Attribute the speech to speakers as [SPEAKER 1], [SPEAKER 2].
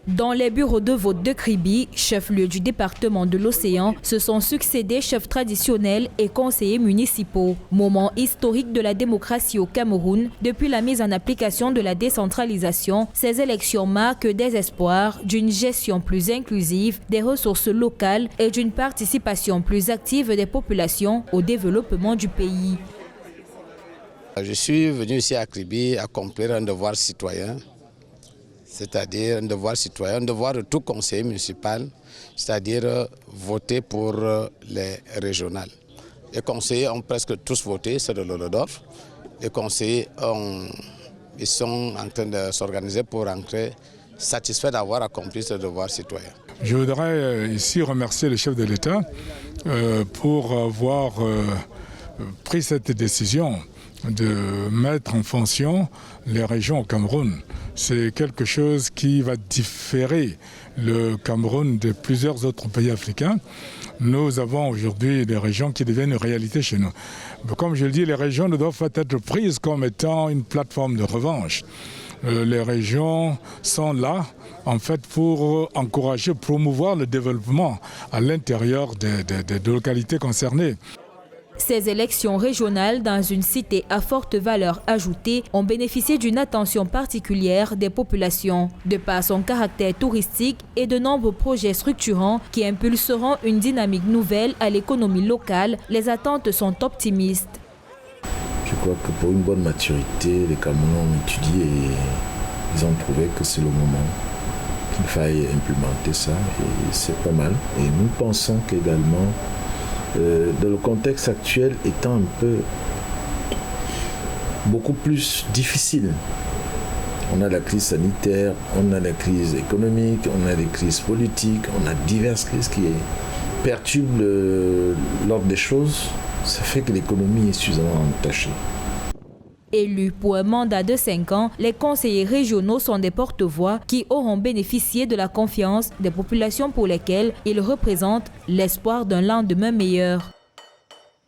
[SPEAKER 1] Dans les bureaux de vote de Kribi, chef-lieu du département de l'Océan, se sont succédés chefs traditionnels et conseillers municipaux. Moment historique de la démocratie au Cameroun, depuis la mise en application de la décentralisation, ces élections marquent des espoirs d'une gestion plus inclusive des ressources locales et d'une participation plus active des populations au développement du pays.
[SPEAKER 2] Je suis venu ici à Kribi accomplir un devoir citoyen. C'est-à-dire un devoir citoyen, un devoir de tout conseiller municipal, c'est-à-dire voter pour les régionales. Les conseillers ont presque tous voté, c'est de l'Olodorf. Les conseillers ils sont en train de s'organiser pour rentrer satisfaits d'avoir accompli ce devoir citoyen.
[SPEAKER 3] Je voudrais ici remercier le chef de l'État pour avoir pris cette décision de mettre en fonction les régions au Cameroun. C'est quelque chose qui va différer le Cameroun de plusieurs autres pays africains. Nous avons aujourd'hui des régions qui deviennent une réalité chez nous. Comme je le dis, les régions ne doivent pas être prises comme étant une plateforme de revanche. Les régions sont là, en fait, pour encourager, promouvoir le développement à l'intérieur des localités concernées.
[SPEAKER 1] Ces élections régionales dans une cité à forte valeur ajoutée ont bénéficié d'une attention particulière des populations, de par son caractère touristique et de nombreux projets structurants qui impulseront une dynamique nouvelle à l'économie locale. Les attentes sont optimistes.
[SPEAKER 4] Je crois que pour une bonne maturité, les Camerounais ont étudié et ils ont trouvé que c'est le moment qu'il faille implémenter ça et c'est pas mal. Et nous pensons qu'également, dans le contexte actuel étant un peu beaucoup plus difficile. On a la crise sanitaire, on a la crise économique, on a les crises politiques, on a diverses crises qui perturbent l'ordre des choses. Ça fait que l'économie est suffisamment entachée.
[SPEAKER 1] Élus pour un mandat de 5 ans, les conseillers régionaux sont des porte-voix qui auront bénéficié de la confiance des populations pour lesquelles ils représentent l'espoir d'un lendemain meilleur.